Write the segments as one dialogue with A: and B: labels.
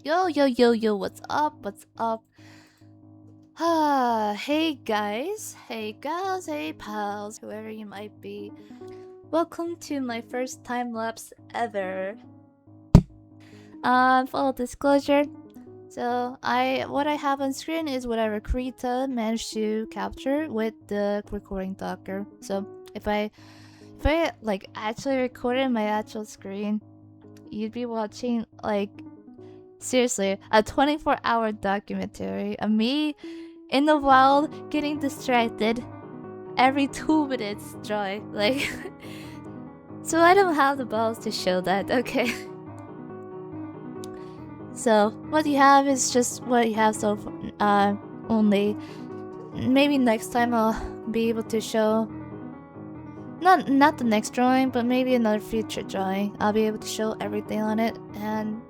A: Yo, what's up? What's up? Hey guys, hey gals, hey pals, whoever you might be. Welcome to my first time lapse ever. Full disclosure. So what I have on screen is whatever Krita managed to capture with the recording docker. So if I like actually recorded my actual screen, you'd be watching like seriously a 24-hour documentary of me in the wild getting distracted every 2 minutes dry. Like so I don't have the balls to show that, okay? So what you have is just what you have so far, only maybe next time I'll be able to show not the next drawing, but maybe another future drawing. I'll be able to show everything on it. And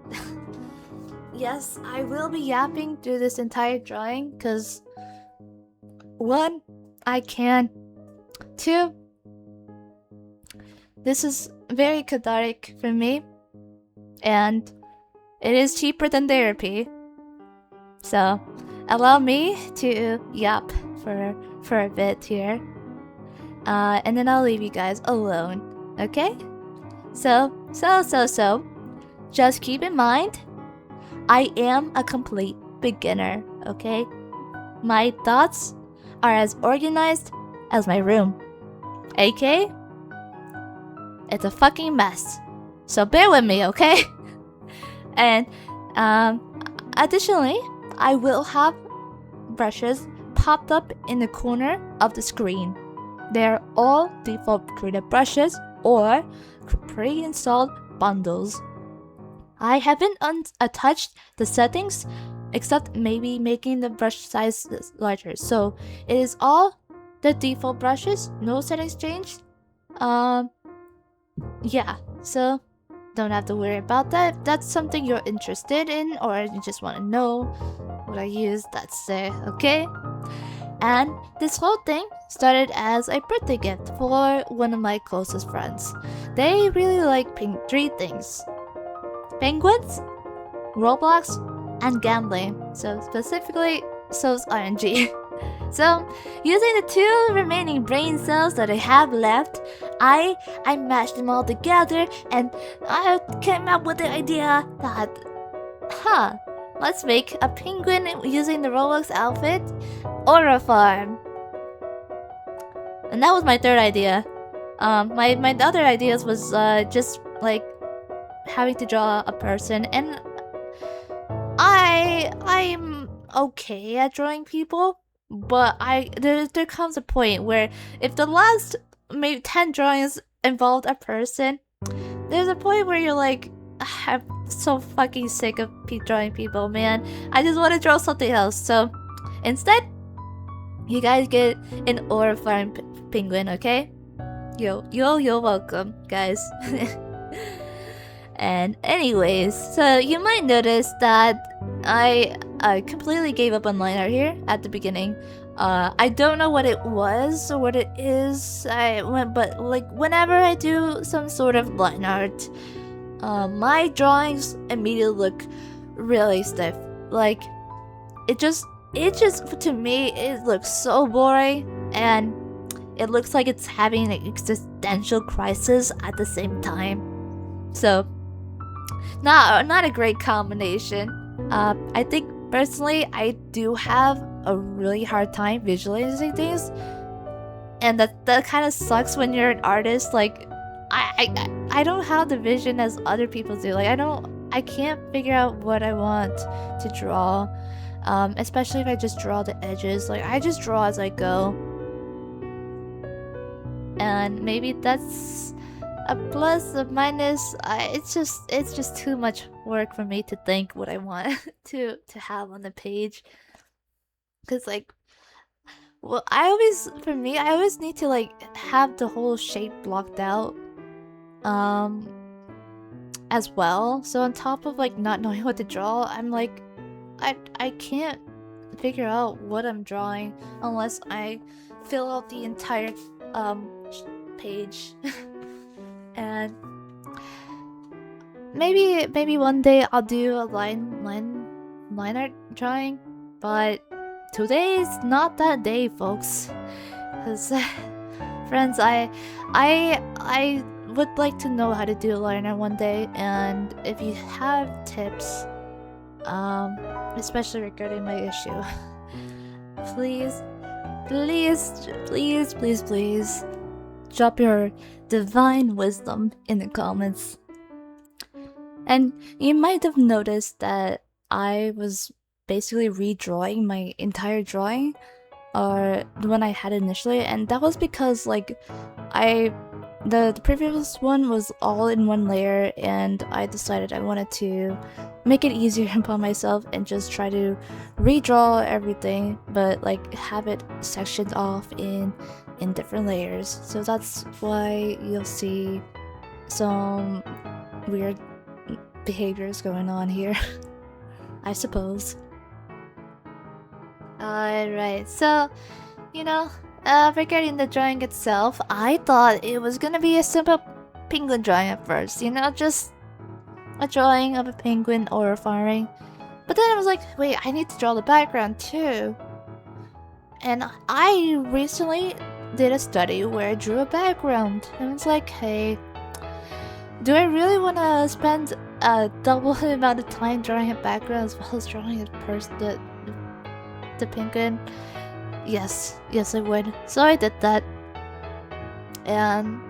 A: yes, I will be yapping through this entire drawing because one, I can. Two, this is very cathartic for me, and it is cheaper than therapy. So allow me to yap for a bit here, and then I'll leave you guys alone. Okay? So, just keep in mind, I am a complete beginner. Okay? My thoughts are as organized as my room. AK? It's a fucking mess. So bear with me, okay? And additionally, I will have brushes popped up in the corner of the screen. They're all default Krita brushes or pre-installed bundles. I haven't touched the settings except maybe making the brush size larger. So it is all the default brushes, no settings changed. Yeah, so don't have to worry about that. If that's something you're interested in or you just want to know what I use, that's there, okay? And this whole thing started as a birthday gift for one of my closest friends. They really like three things: penguins, Roblox, and gambling. So specifically, so's RNG. So, using the 2 remaining brain cells that I have left, I mashed them all together and I came up with the idea that, let's make a penguin using the Roblox outfit or a farm. And that was my third idea. My other ideas was just like having to draw a person, and I'm okay at drawing people. But there comes a point where if the last maybe 10 drawings involved a person, there's a point where you're like, I'm so fucking sick of drawing people, man. I just want to draw something else. So instead, you guys get an aura farm penguin, okay? You're welcome, guys. And anyways, so you might notice that I completely gave up on line art here at the beginning. I don't know what it was or what it is. But like whenever I do some sort of line art, my drawings immediately look really stiff. Like it just to me it looks so boring, and it looks like it's having an existential crisis at the same time. So not a great combination. I think personally I do have a really hard time visualizing things, and that kind of sucks when you're an artist. Like I don't have the vision as other people do. Like I can't figure out what I want to draw, especially if I just draw the edges. Like I just draw as I go, and maybe that's a plus, a minus. It's just too much work for me to think what I want to have on the page. Cause like, well, I always need to like have the whole shape blocked out, as well. So on top of like not knowing what to draw, I'm like, I can't figure out what I'm drawing unless I fill out the entire page. And maybe one day I'll do a line art drawing, but today's not that day, folks. Cause friends, I would like to know how to do a line art one day, and if you have tips, especially regarding my issue, please, please, drop your divine wisdom in the comments. And you might have noticed that I was basically redrawing my entire drawing, or the one I had initially, and that was because like the previous one was all in one layer, and I decided I wanted to make it easier upon myself and just try to redraw everything, but like have it sectioned off in different layers. So that's why you'll see some weird behaviors going on here. I suppose. Alright, so regarding the drawing itself, I thought it was gonna be a simple penguin drawing at first, just a drawing of a penguin or firing. But then I was like, wait, I need to draw the background too. And I recently did a study where I drew a background, and it's like, hey, do I really want to spend a double amount of time drawing a background as well as drawing the penguin? Yes, I would. So I did that, and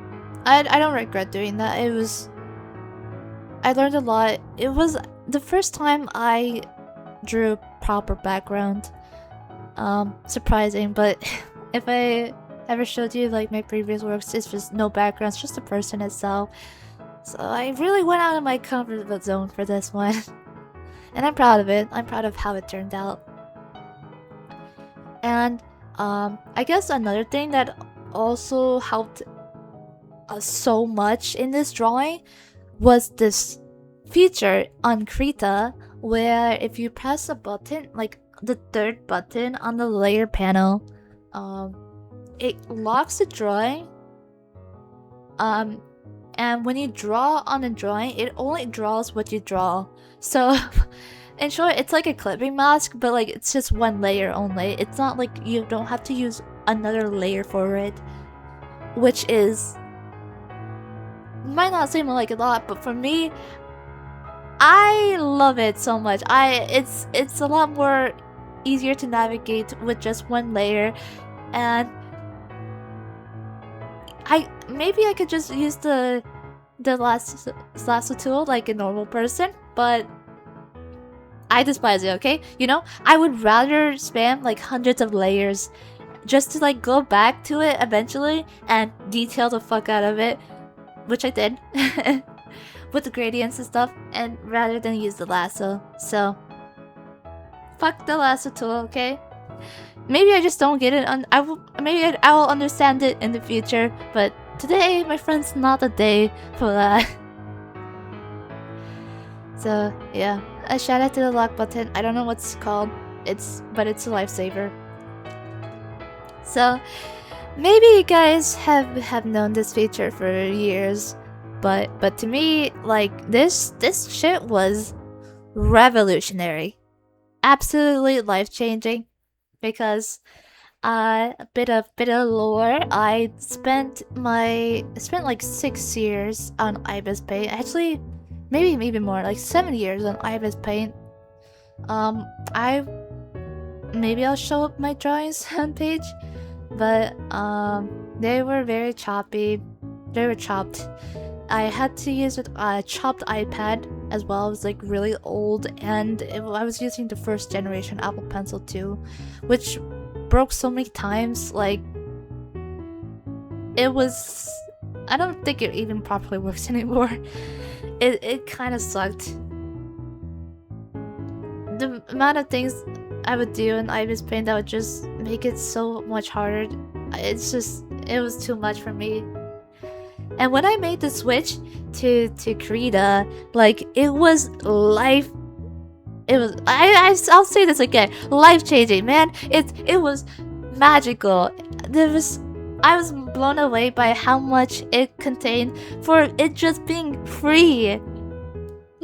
A: I don't regret doing that. I learned a lot. It was the first time I drew a proper background. Surprising, but if I ever showed you like my previous works, it's just no background, it's just the person itself. So I really went out of my comfort zone for this one. And I'm proud of it. I'm proud of how it turned out. And I guess another thing that also helped so much in this drawing was this feature on Krita, where if you press a button, like the third button on the layer panel, it locks the drawing. And when you draw on a drawing, it only draws what you draw. So, in short, it's like a clipping mask, but like it's just one layer only. It's not like you don't have to use another layer for it, which is might not seem like a lot, but for me, I love it so much. It's a lot more easier to navigate with just one layer, and maybe I could just use the lasso tool like a normal person, but I despise it, okay? I would rather spam like hundreds of layers just to like go back to it eventually and detail the fuck out of it, which I did with the gradients and stuff, and rather than use the lasso. So fuck the lasso tool, okay? Maybe I just don't get it. I will understand it in the future, but today, my friend's not the day for that. So yeah, a shout out to the lock button. I don't know what's called. But it's a lifesaver. So maybe you guys have known this feature for years, but to me, like this shit was revolutionary, absolutely life-changing. Because a bit of lore, I spent like 6 years on Ibis Paint. Actually, maybe more, like 7 years on Ibis Paint. Maybe I'll show up my drawings on page, but they were very choppy. They were chopped. I had to use a chopped iPad as well. It was like really old, and I was using the first generation Apple Pencil too, which broke so many times. Like, it was... I don't think it even properly works anymore. It kind of sucked. The amount of things I would do in Ibis Paint that would just make it so much harder. It was too much for me. And when I made the switch to Krita, like, it was life. It was I'll say this again, life-changing, man. It was magical. I was blown away by how much it contained for it just being free.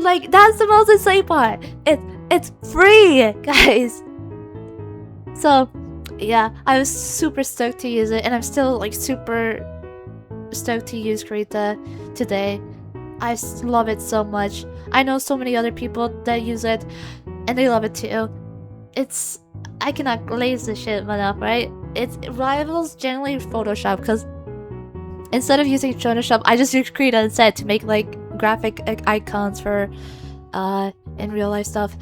A: Like, that's the most insane part. It's free, guys. So, yeah, I was super stoked to use it, and I'm still like super stoked to use Krita today. I love it so much. I know so many other people that use it, and they love it too. I cannot glaze this shit enough, right? It rivals generally Photoshop, because instead of using Photoshop, I just use Krita instead to make like graphic icons for in real life stuff,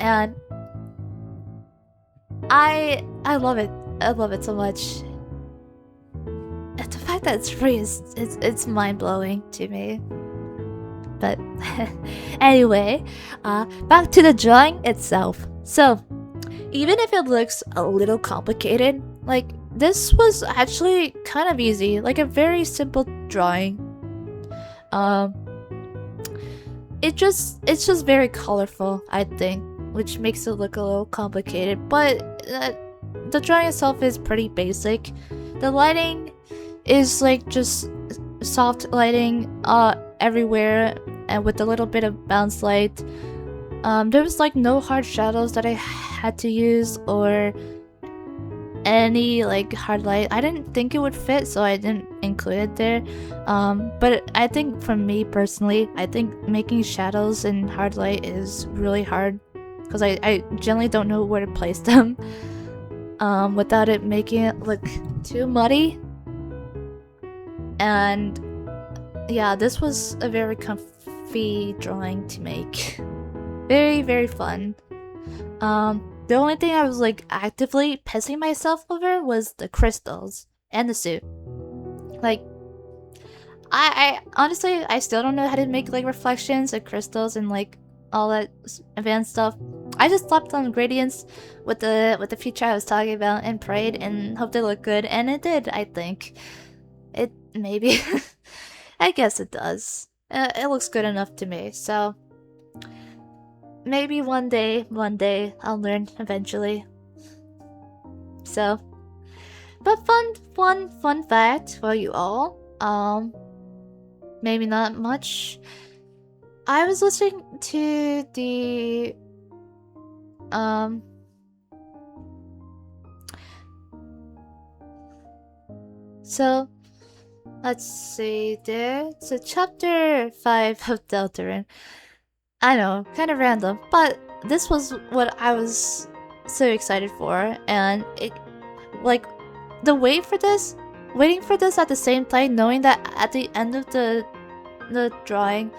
A: and I love it. I love it so much. And the fact that it's free it's mind blowing to me. But anyway, back to the drawing itself. So, even if it looks a little complicated, like this was actually kind of easy, like a very simple drawing. It's just very colorful, I think, which makes it look a little complicated. But the drawing itself is pretty basic. The lighting is like just soft lighting everywhere, and with a little bit of bounce light. There was like no hard shadows that I had to use, or any like hard light. I didn't think it would fit, so I didn't include it there. But I think for me personally, I think making shadows in hard light is really hard, because I generally don't know where to place them without it making it look too muddy. And yeah, this was a very comfy drawing to make. Very, very fun. The only thing I was like actively pissing myself over was the crystals and the suit. Like, I honestly, I still don't know how to make like reflections and crystals and like all that advanced stuff. I just slapped on gradients with the feature I was talking about and prayed and hoped it looked good, and it did. I think it maybe. I guess it does. It looks good enough to me. So maybe one day I'll learn eventually. So, but fun fact for you all. Maybe not much. I was listening to the so let's see there. So chapter 5 of Deltarune. I know, kind of random, but this was what I was so excited for, and it, like, the waiting for this at the same time, knowing that at the end of the drawing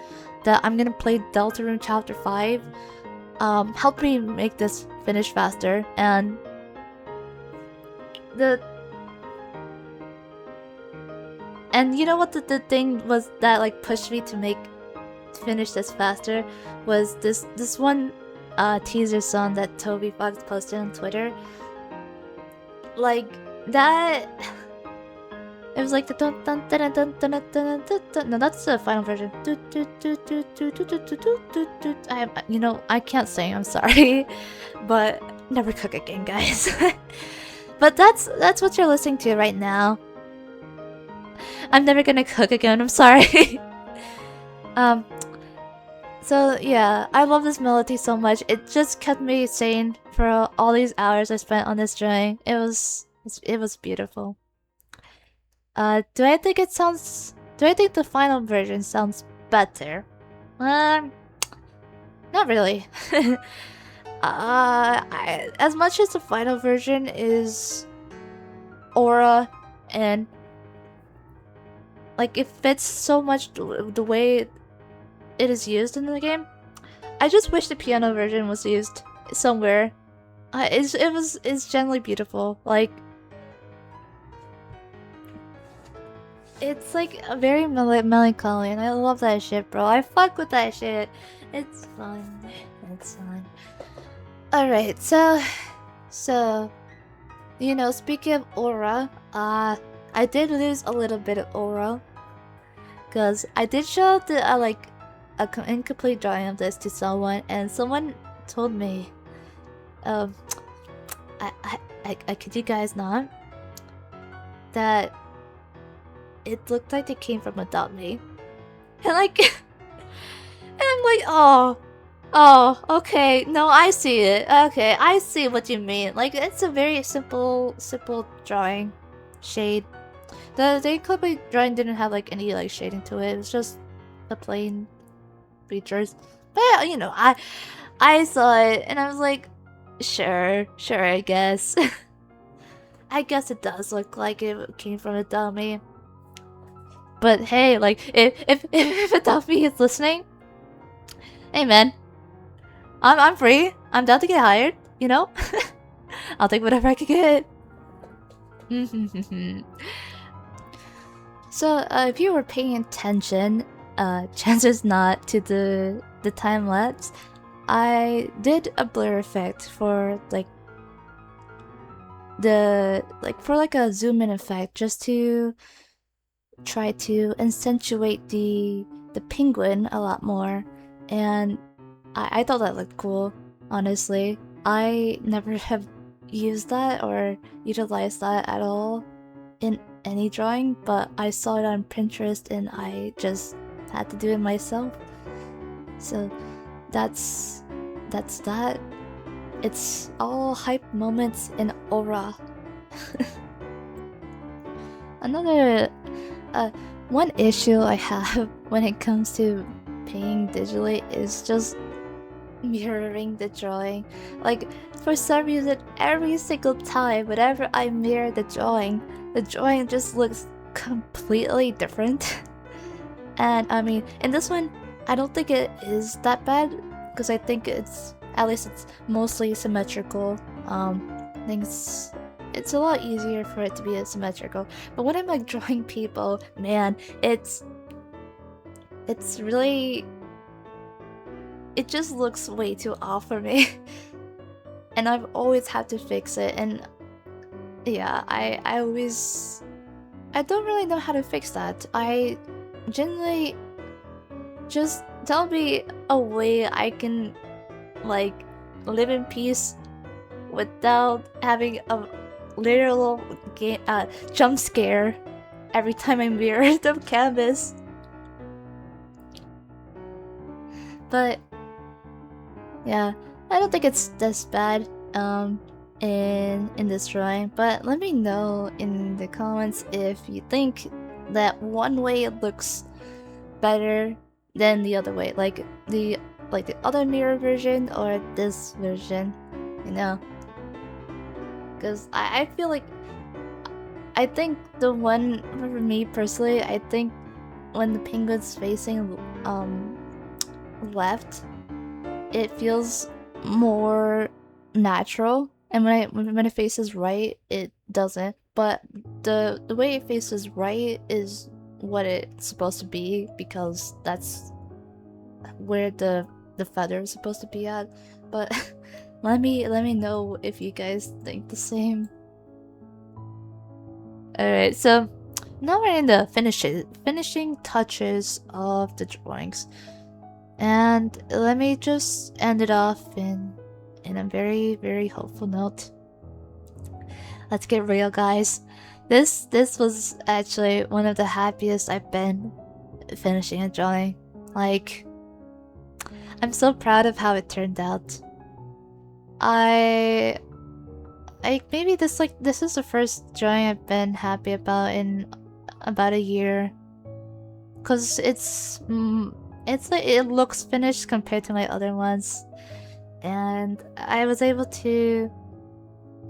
A: that I'm gonna play Deltarune chapter 5, helped me make this finish faster. And you know what the thing was that like pushed me to finish this faster was this one teaser song that Toby Fox posted on Twitter. Like that, it was like the dun dun dun dun dun dun dun dun dun. No, that's the final version. I can't sing. I'm sorry, but never cook again, guys. But that's what you're listening to right now. I'm never gonna cook again. I'm sorry. So yeah, I love this melody so much. It just kept me sane for all these hours I spent on this drawing. It was beautiful. Do I think the final version sounds better? Not really. As much as the final version is aura and like it fits so much the way it is used in the game, I just wish the piano version was used somewhere. It's generally beautiful. Like, it's like a very melancholy, and I love that shit, bro. I fuck with that shit. It's fun. It's fun. All right, so you know, speaking of aura, I did lose a little bit of aura, because I did show the incomplete drawing of this to someone, and someone told me, I kid you guys not, that it looked like they came from Adopt Me. And like, I'm like, oh, oh, okay. No, I see it. Okay, I see what you mean. Like, it's a very simple drawing. Shade. The incomplete drawing didn't have like any like shading to it. It was just the plain features. But yeah, you know, I saw it and I was like, sure, I guess. I guess it does look like it came from a dummy. But hey, like if a dummy is listening, hey man, I'm free. I'm down to get hired. You know, I'll take whatever I can get. So if you were paying attention, chances not to the time lapse, I did a blur effect for like a zoom in effect just to try to accentuate the penguin a lot more, and I thought that looked cool. Honestly, I never have used that or utilized that at all in any drawing, but I saw it on Pinterest and I just had to do it myself. So that's that. It's all hype moments in aura. Another one issue I have when it comes to painting digitally is just mirroring the drawing. Like, for some reason, every single time, whenever I mirror the drawing just looks completely different. And I mean, in this one, I don't think it is that bad because I think at least it's mostly symmetrical. I think it's a lot easier for it to be asymmetrical. But when I'm like drawing people, man, it's really, it just looks way too off for me. And I've always had to fix it, and yeah, I don't really know how to fix that. I generally just tell me a way I can like live in peace without having a literal jump scare every time I mirror the canvas. But yeah, I don't think it's this bad in this drawing, but let me know in the comments if you think that one way looks better than the other way, like the other mirror version or this version, you know? Because I feel like I think the one for me personally, I think when the penguin's facing left, it feels more natural, and when it faces right, it doesn't. But the way it faces right is what it's supposed to be because that's where the feather is supposed to be at. But let me know if you guys think the same. Alright, so now we're in the finishing touches of the drawings. And let me just end it off in a very hopeful note. Let's get real, guys. This was actually one of the happiest I've been finishing a drawing. Like, I'm so proud of how it turned out. I maybe this is the first drawing I've been happy about in about a year, cause it's like it looks finished compared to my other ones, and I was able to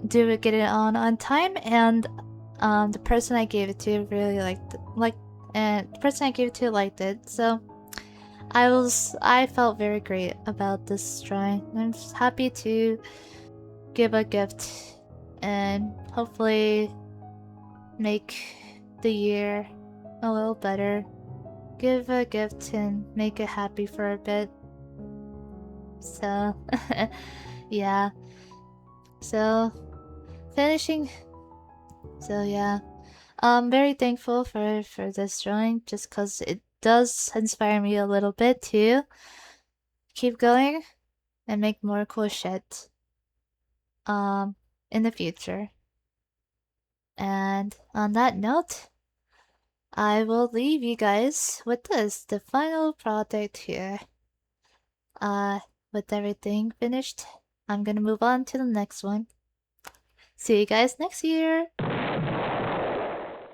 A: get it on time, and the person I gave it to really and the person I gave it to liked it, so I felt very great about this drawing. I'm just happy to give a gift and hopefully make the year a little better. Give a gift and make it happy for a bit. So, yeah. So, finishing. So, yeah. I'm very thankful for this drawing just because it does inspire me a little bit to keep going and make more cool shit in the future. And on that note, I will leave you guys with this, the final product here. With everything finished, I'm gonna move on to the next one. See you guys next year!